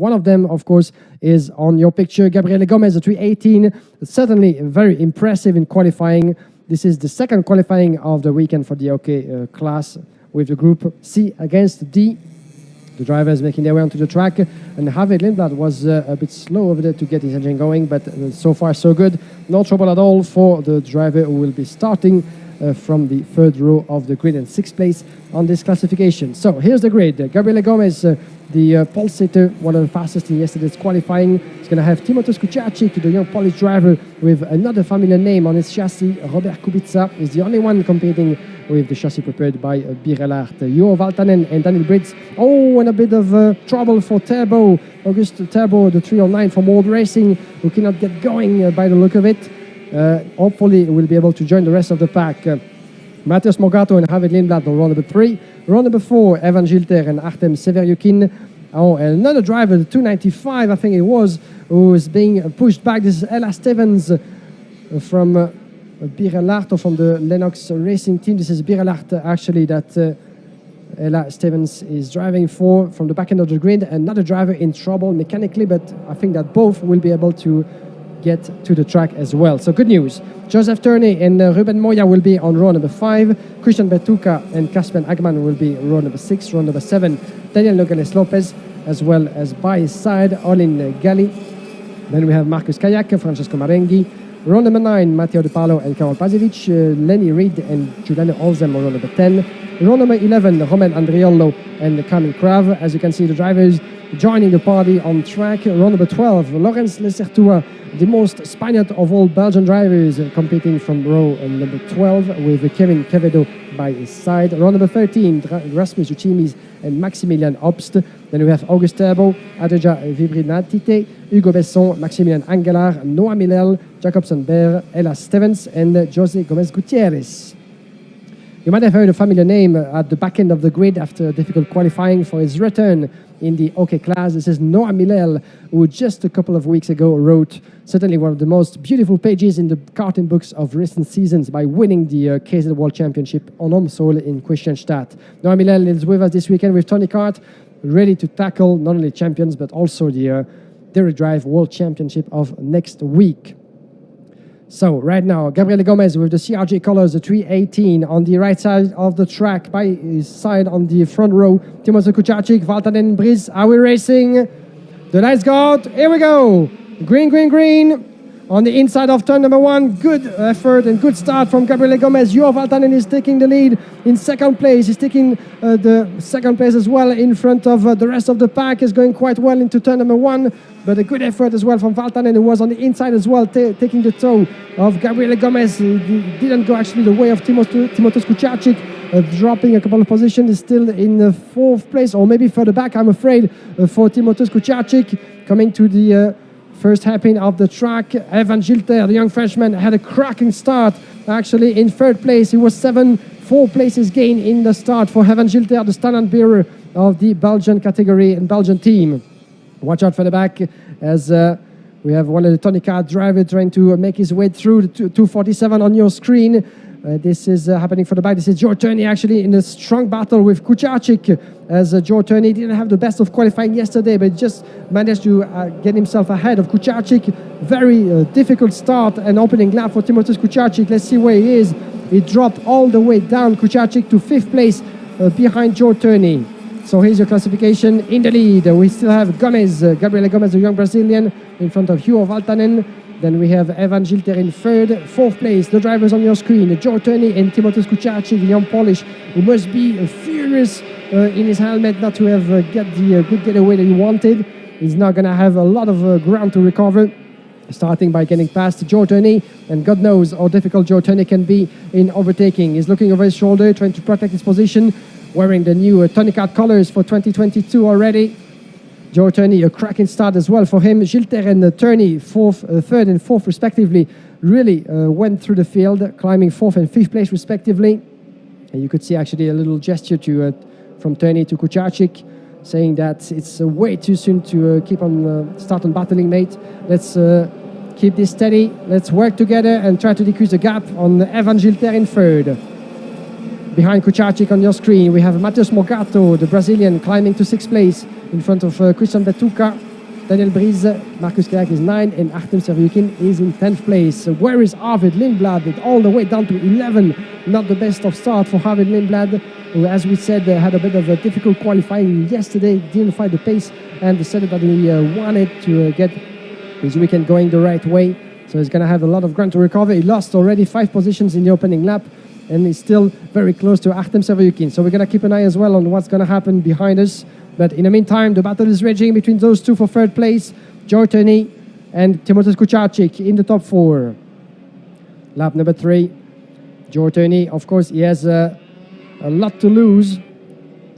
One of them, of course, is on your picture, Gabriele Gomez, the 318. Certainly very impressive in qualifying. This is the second qualifying of the weekend for the OK class with the group C against D. The drivers making their way onto the track, and Javier Lindblad was a bit slow over there to get his engine going, but so far so good. No trouble at all for the driver who will be starting from the third row of the grid and sixth place on this classification. So here's the grid. Gabriele Gomez, the pole sitter, one of the fastest in yesterday's qualifying. He's going to have Timoteusz Kucharczyk, the young Polish driver with another familiar name on his chassis. Robert Kubica is the only one competing with the chassis prepared by Birelart. Juho Valtanen and Daniel Brits. Oh, and a bit of trouble for Turbo. August Turbo, the 309 from World Racing, who cannot get going by the look of it. Hopefully we'll be able to join the rest of the pack. Mateusz Morgato and Javier Lindblad on row number 3. Row number 4, Evan Gilter and Artem Severyukin. Oh, and another driver, the 295, I think it was, who is being pushed back. This is Ella Stevens from Birelart, or from the Lennox Racing team. This is Birelart, actually, that Ella Stevens is driving for from the back end of the grid. Another driver in trouble mechanically, but I think that both will be able to get to the track as well. So good news. Joseph Turney and Ruben Moya will be on row number 5. Christian Bertuca and Kasper Agman will be row number 6. Row number 7, Daniel Nogales Lopez, as well as by his side, Olin Galli. Then we have Marcus Kayak, Francesco Marenghi. Row number 9, Matteo De Palo and Karol Pazevic, Lenny Reed and Giuliano Olzem on row number 10. Row number 11, Roman Andriolo and Carmen Krav. As you can see, the drivers joining the party on track. Row number 12, Laurens Lecertua, the most Spaniard of all Belgian drivers, competing from row number 12 with Kevin Quevedo by his side. Row number 13, Rasmus Uchimis and Maximilian Obst. Then we have August Turbo, Adrija Vibrinatite, Hugo Besson, Maximilian Angelar, Noah Milel, Jacobson Bear, Ella Stevens, and Jose Gomez Gutierrez. You might have heard a familiar name at the back end of the grid after difficult qualifying for his return in the OK class. This is Noah Milel, who just a couple of weeks ago wrote certainly one of the most beautiful pages in the karting books of recent seasons by winning the KZ World Championship on home soil in Kristianstad. Noah Milel is with us this weekend with Tony KART, ready to tackle not only champions but also the Direct Drive World Championship of next week. So right now, Gabriele Gomez with the CRJ colors, the 318 on the right side of the track. By his side on the front row, Timoteusz Kucharczyk, Valtanen, Brice. Are we racing? The lights go out. Here we go. Green, green, green. On the inside of turn number 1, good effort and good start from Gabriele Gomez. Juho Valtanen is taking the lead in second place. He's taking the second place as well in front of the rest of the pack. Is going quite well into turn number 1, but a good effort as well from Valtanen, who was on the inside as well, taking the toe of Gabriele Gomez. He didn't go actually the way of Timoteusz Kucharczyk, dropping a couple of positions. Is still in the 4th place, or maybe further back, I'm afraid, for Timoteusz Kucharczyk. Coming to the first hairpin of the track, Evan Gilter, the young Frenchman, had a cracking start. Actually, in 3rd place, he was 4 places gain in the start for Evan Gilter, the standard bearer of the Belgian category and Belgian team. Watch out for the back, as we have one of the Tony KART drivers trying to make his way through the 247 on your screen. This is happening for the back. This is Joe Turney actually in a strong battle with Kucharczyk, as Joe Turney didn't have the best of qualifying yesterday, but just managed to get himself ahead of Kucharczyk. Very difficult start and opening lap for Timoteusz Kucharczyk. Let's see where he is. He dropped all the way down, Kucharczyk, to 5th place behind Joe Turney. So here's your classification. In the lead, we still have Gomez, Gabriele Gomez, the young Brazilian, in front of Juho Valtanen. Then we have Evan Gilter in 3rd. 4th place, the drivers on your screen, Joe Turney and Timoteusz Kucharczyk, the young Polish, who must be furious in his helmet not to have get the good getaway that he wanted. He's now going to have a lot of ground to recover, starting by getting past Joe Turney, and God knows how difficult Joe Turney can be in overtaking. He's looking over his shoulder, trying to protect his position, wearing the new Tony KART colors for 2022 already. Joe Turney, a cracking start as well for him. Gilter and Turney, 3rd and 4th respectively, really went through the field, climbing 4th and 5th place respectively. And you could see actually a little gesture to from Turney to Kucharczyk, saying that it's way too soon to keep on start on battling, mate. Let's keep this steady. Let's work together and try to decrease the gap on Evan Gilter in 3rd. Behind Kucharczyk on your screen, we have Mateusz Morgato, the Brazilian, climbing to 6th place in front of Christian Bertuca. Daniel Briz, Marcus Kayak is 9, and Artem Serviukin is in 10th place. Where is Arvid Lindblad? All the way down to 11. Not the best of start for Arvid Lindblad, who, as we said, had a bit of a difficult qualifying yesterday, didn't find the pace, and decided that he wanted to get his weekend going the right way. So he's going to have a lot of ground to recover. He lost already 5 positions in the opening lap, and he's still very close to Artem Serviukin. So we're going to keep an eye as well on what's going to happen behind us. But in the meantime, the battle is raging between those two for 3rd place. Joe Turney and Timotej Kucharczyk in the top 4. Lap number 3. Joe Turney, of course, he has a lot to lose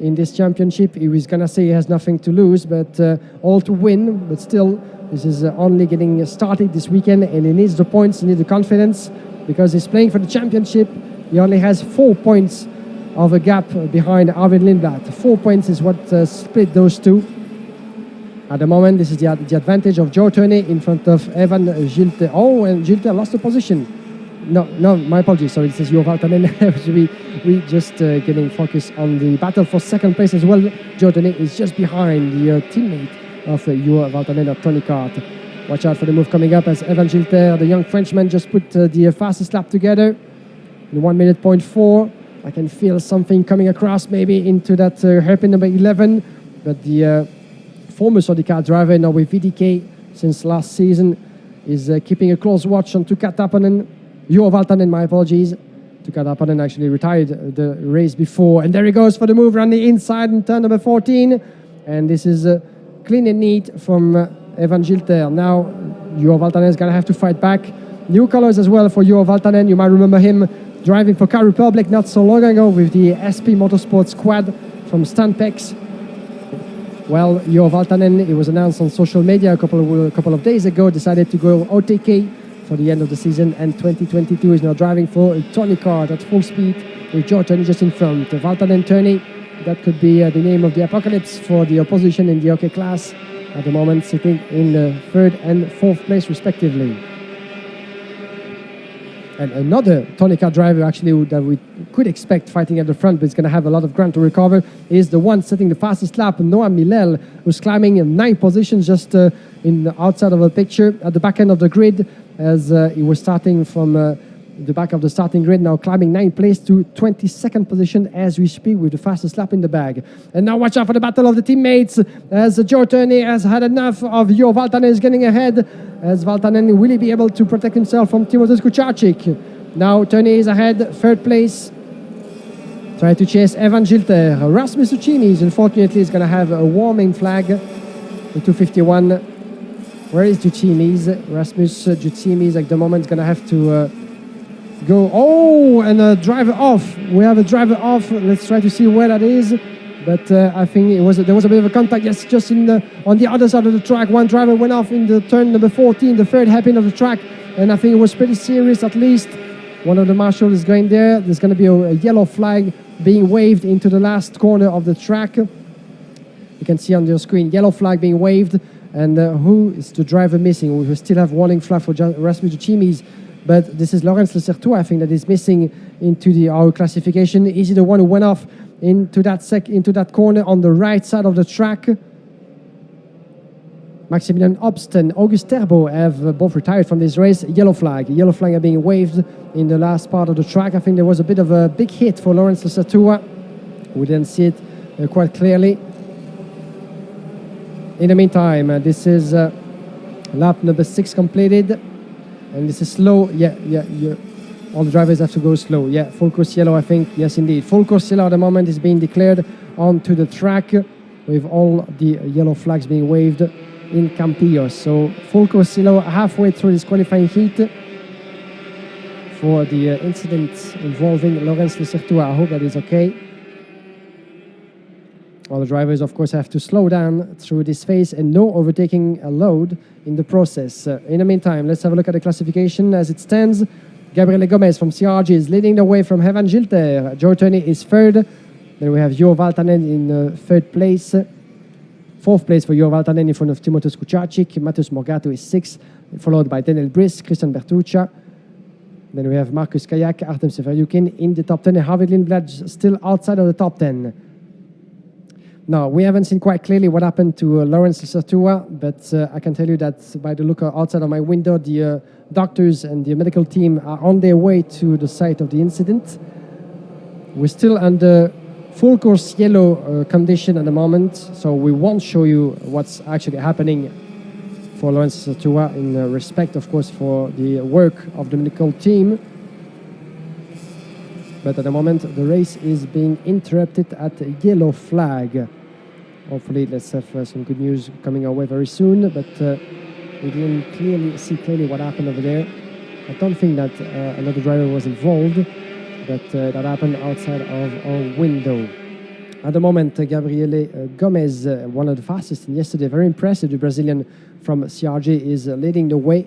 in this championship. He was going to say he has nothing to lose, but all to win. But still, this is only getting started this weekend, and he needs the points, he needs the confidence, because he's playing for the championship. He only has 4 points of a gap behind Arvid Lindblad. 4 points is what split those two. At the moment, this is the advantage of Joe Turney in front of Evan Gilter. Oh, and Gilter lost the position. No, my apologies. Sorry, this is Juho Valtanen. we just getting focused on the battle for 2nd place as well. Joe Turney is just behind the teammate of Juho Valtanen at Tony KART. Watch out for the move coming up as Evan Gilter, the young Frenchman, just put the fastest lap together in 1:04. I can feel something coming across maybe into that hairpin number 11, but the former Sodica driver, now with VDK since last season, is keeping a close watch on Tuukka Taponen. Juho Valtanen, my apologies. Tuukka Taponen actually retired the race before, and there he goes for the move around the inside in turn number 14, and this is clean and neat from Evan Gilter. Now Juho Valtanen is going to have to fight back. New colors as well for Juho Valtanen. You might remember him driving for Car Republic not so long ago with the SP Motorsport squad from Stanpex. Well, Juho Valtanen, it was announced on social media a couple of days ago, decided to go OTK for the end of the season, and 2022 is now driving for Tony KART at full speed with Joe Turney just in front. Valtanen Turney, that could be the name of the apocalypse for the opposition in the OK class, at the moment sitting in the 3rd and 4th place respectively. And another Tony KART driver actually that we could expect fighting at the front, but it's going to have a lot of ground to recover, is the one setting the fastest lap, Noah Milel, who's climbing 9 positions just in the outside of the picture at the back end of the grid, as he was starting from the back of the starting grid, now climbing 9th place to 22nd position as we speak with the fastest lap in the bag. And now watch out for the battle of the teammates as Joe Turney has had enough of Juho Valtanen is getting ahead, as Valtanen will he be able to protect himself from Timotej Kucharczyk. Now Turney is ahead, 3rd place. Try to chase Evan Gilter. Rasmus Uccinis, unfortunately, is going to have a warning flag. The 251. Where is Uccinis? Rasmus Uccinis at the moment is going to have to go. Oh, and a driver off. We have a driver off. Let's try to see where that is. But I think there was a bit of a contact. Yes, just on the other side of the track. One driver went off in the turn number 14, the 3rd hairpin of the track. And I think it was pretty serious, at least. One of the marshals is going there. There's going to be a yellow flag being waved into the last corner of the track. You can see on your screen, yellow flag being waved. And who is the driver missing? We still have warning flag for Rasmus Uccinis. But this is Laurens Lecertois, I think, that is missing into our classification. Is he the one who went off into that corner on the right side of the track? Maximilian Obst and August Terbo have both retired from this race. Yellow flag are being waved in the last part of the track. I think there was a bit of a big hit for Laurens Lecertois. We didn't see it quite clearly. In the meantime, this is lap number 6 completed. And this is slow. Yeah. All the drivers have to go slow. Yeah, full course yellow, I think. Yes, indeed. Full course yellow at the moment is being declared onto the track with all the yellow flags being waved in Campillos. So full course yellow halfway through this qualifying heat for the incident involving Laurens Lecertois. I hope that is okay. All the drivers, of course, have to slow down through this phase and no overtaking a load in the process. In the meantime, let's have a look at the classification as it stands. Gabriele Gomez from CRG is leading the way from Evan Gilter. Joe Turney is 3rd. Then we have Juho Valtanen in 3rd place. 4th place for Juho Valtanen in front of Timotej Kucharczyk. Matheus Morgato is 6th, followed by Daniel Briz, Christian Bertuccia. Then we have Marcus Kayak, Artem Severyukin in the top 10, and Arvid Lindblad still outside of the top 10. No, we haven't seen quite clearly what happened to Lawrence Satua, but I can tell you that by the look outside of my window, the doctors and the medical team are on their way to the site of the incident. We're still under full course yellow condition at the moment, so we won't show you what's actually happening for Lawrence Satua in respect, of course, for the work of the medical team. But at the moment, the race is being interrupted at a yellow flag. Hopefully, let's have some good news coming our way very soon, but we didn't see clearly what happened over there. I don't think that another driver was involved, but that happened outside of our window. At the moment, Gabriele Gomez, one of the fastest in yesterday, very impressive. The Brazilian from CRG is leading the way.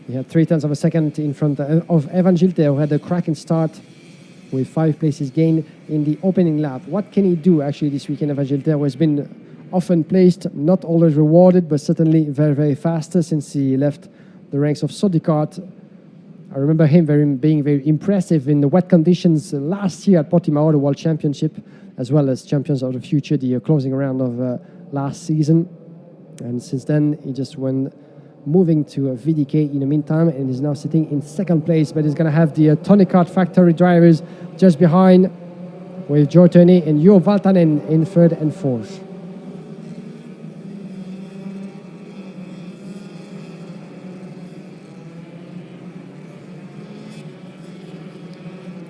He had 0.3 of a second in front of Evan Gilter, who had a cracking start with 5 places gained in the opening lap. What can he do actually this weekend? Evan Gilter, who has been often placed, not always rewarded, but certainly very, very fast since he left the ranks of KART. I remember him being very impressive in the wet conditions last year at Portimao, the World Championship, as well as Champions of the Future, the closing round of last season. And since then, he just went moving to VDK in the meantime, and is now sitting in 2nd place, but he's going to have the KART factory drivers just behind, with Joe Turney and Jo Valtanen in 3rd and 4th.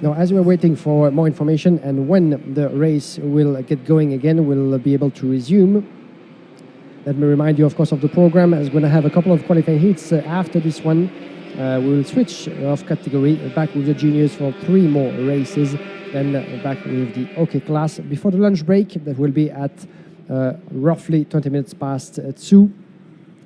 Now, as we're waiting for more information and when the race will get going again, we'll be able to resume. Let me remind you, of course, of the program. It's going to have a couple of qualifying heats after this one. We will switch off category, back with the juniors for 3 more races, then back with the OK class before the lunch break. That will be at roughly 20 minutes past 2.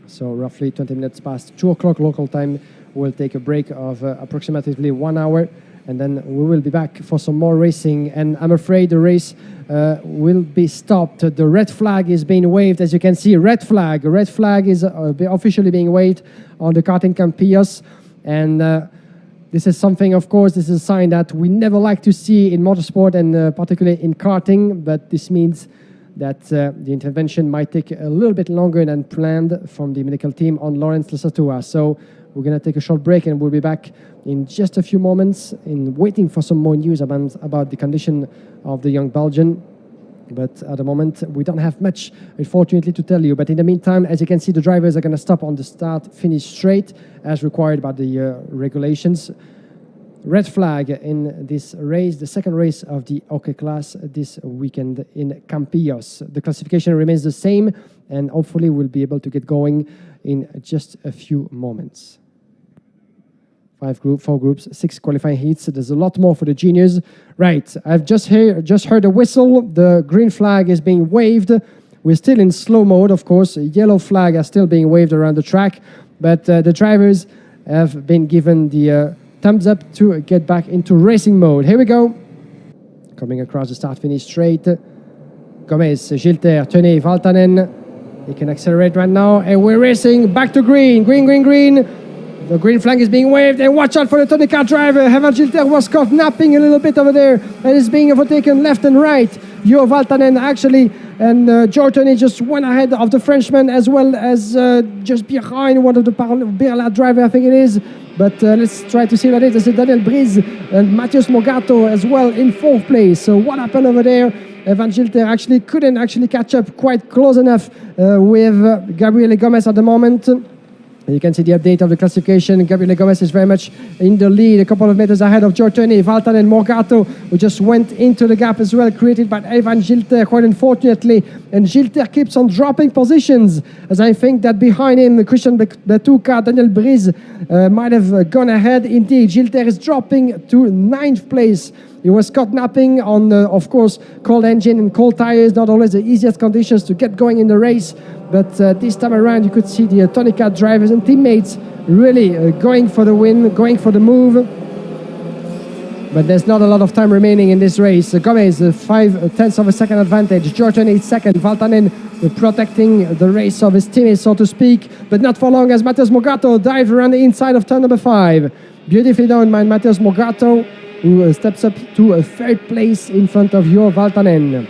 So roughly 20 minutes past 2 o'clock local time. We'll take a break of approximately 1 hour, and then we will be back for some more racing. And I'm afraid the race will be stopped. The red flag is being waved, as you can see. Red flag is officially being waved on the karting Campillos. And this is something, of course, this is a sign that we never like to see in motorsport, and particularly in karting. But this means that the intervention might take a little bit longer than planned from the medical team on Lawrence Satua. So we're going to take a short break, and we'll be back in just a few moments in waiting for some more news about the condition of the young Belgian. But at the moment, we don't have much, unfortunately, to tell you. But in the meantime, as you can see, the drivers are going to stop on the start-finish straight, as required by the regulations. Red flag in this race, the 2nd race of the OK class this weekend in Campillos. The classification remains the same, and hopefully we'll be able to get going in just a few moments. 4 groups, 6 qualifying heats. There's a lot more for the juniors. Right, I've just heard a whistle. The green flag is being waved. We're still in slow mode, of course. Yellow flag are still being waved around the track, but the drivers have been given the thumbs up to get back into racing mode. Here we go. Coming across the start-finish straight. Gomez, Gilter, Turney, Valtanen. They can accelerate right now, and we're racing back to green. Green. The green flag is being waved, and watch out for the KART driver. Evan Gilter was caught napping a little bit over there, and is being overtaken left and right. Jo Valtanen actually, and Joe Turney just went ahead of the Frenchman, as well as just behind one of the Berla driver, I think it is. But let's try to see what it is. It's Daniel Briz and Matheus Morgato as well in 4th place. So what happened over there? Evan Gilter actually couldn't catch up quite close enough with Gabriele Gomez at the moment. You can see the update of the classification. Gabriele Gomez is very much in the lead, a couple of meters ahead of Joe Turney, Valtanen and Morgato, who just went into the gap as well, created by Evan Gilter, quite unfortunately. And Gilter keeps on dropping positions, as I think that behind him, Christian Betuca, Daniel Briz might have gone ahead. Indeed, Gilter is dropping to 9th place. He was caught napping on, of course, cold engine and cold tires, not always the easiest conditions to get going in the race. But this time around, you could see the KART drivers and teammates really going for the win, going for the move. But there's not a lot of time remaining in this race. Gomez, 0.5 of a second advantage. Jordan is 2nd. Valtanen protecting the race of his teammates, so to speak. But not for long, as Matheus Morgato dives around the inside of turn number 5. Beautifully done by Matheus Morgato, who steps up to a 3rd place in front of Jo Valtanen.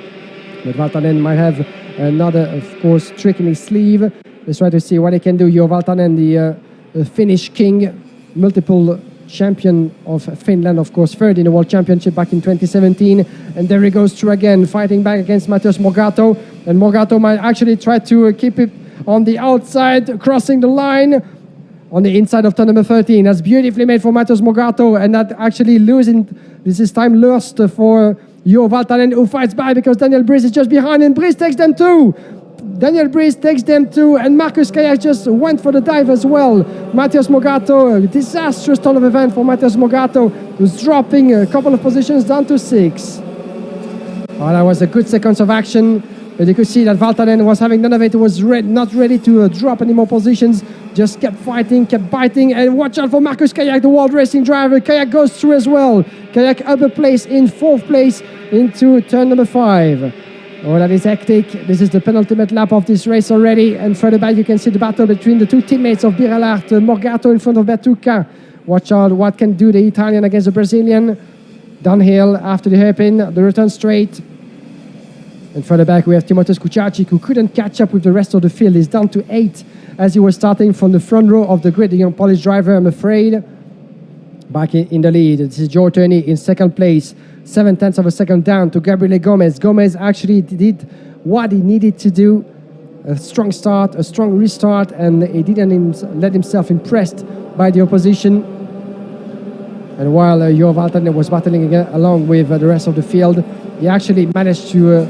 But Valtanen might have another, of course, trick in his sleeve. Let's try to see what he can do. Juho Valtanen, the Finnish king, multiple champion of Finland, of course, third in the World Championship back in 2017. And there he goes through again, fighting back against Matheus Morgado. And Morgado might actually try to keep it on the outside, crossing the line on the inside of turn number 13. That's beautifully made for Matheus Morgado, and not actually losing. This is time lost for Juho Valtanen, who fights back because Daniel Brice is just behind, and Brice takes them too. Daniel Brice takes them too, and Markus Kayak just went for the dive as well. Matheus Morgado, a disastrous turn of event for Matheus Morgado, who's dropping a couple of positions down to 6. Oh, that was a good sequence of action, but you could see that Valtanen was having none of it. He was not ready to drop any more positions, just kept fighting, kept biting, and watch out for Markus Kayak, the world racing driver. Kayak goes through as well. Kayak up a place in 4th place into turn number 5. Oh, that is hectic. This is the penultimate lap of this race already. And further back, you can see the battle between the two teammates of Birelart, Morgado in front of Bertucca. Watch out what can do the Italian against the Brazilian. Downhill after the hairpin, the return straight. And further back, we have Timotheus Kucharczyk, who couldn't catch up with the rest of the field. He's down to 8 as he was starting from the front row of the grid. The young Polish driver, I'm afraid, back in the lead. This is Joe Turney in 2nd place. 0.7 of a second down to Gabriele Gomez. Gomez actually did what he needed to do. A strong start, a strong restart, and he didn't let himself impressed by the opposition. And while Juho Valtanen was battling again, along with the rest of the field, he actually managed to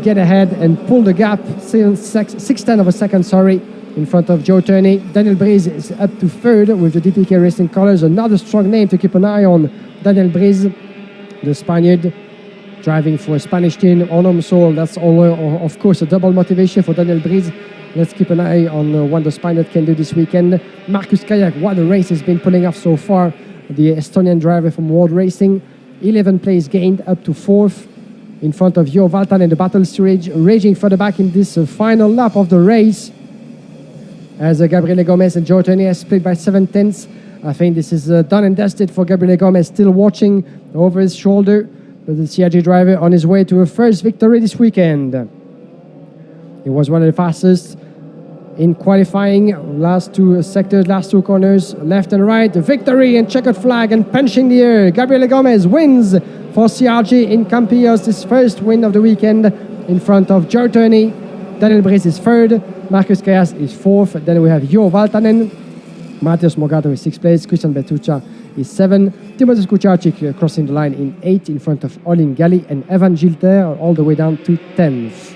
get ahead and pull the gap, 6/10 of a second, in front of Joe Turney. Daniel Brice is up to 3rd with the DPK Racing colors. Another strong name to keep an eye on, Daniel Brice, the Spaniard, driving for a Spanish team. So that's all, of course, a double motivation for Daniel Brice. Let's keep an eye on what the Spaniard can do this weekend. Markus Kayak, what a race has been pulling off so far. The Estonian driver from World Racing, 11 place gained, up to 4th in front of Juho Valtanen. The battle is raging further back in this final lap of the race, as Gabriele Gomez and Joe Turney are split by 7/10. I think this is done and dusted for Gabriele Gomez, still watching over his shoulder, but the CRG driver on his way to a first victory this weekend. He was one of the fastest in qualifying, last 2 sectors, last 2 corners, left and right. Victory and checkered flag and punching the air. Gabriele Gomez wins for CRG in Campillos, his first win of the weekend in front of Joe Turney. Daniel Brice is 3rd, Markus Kayak is 4th. Then we have Juho Valtanen. Matheus Morgado is 6th place, Christian Bertucca is 7th, Timotheus Kucharczyk crossing the line in 8th in front of Olin Gali and Evan Gilter all the way down to 10th.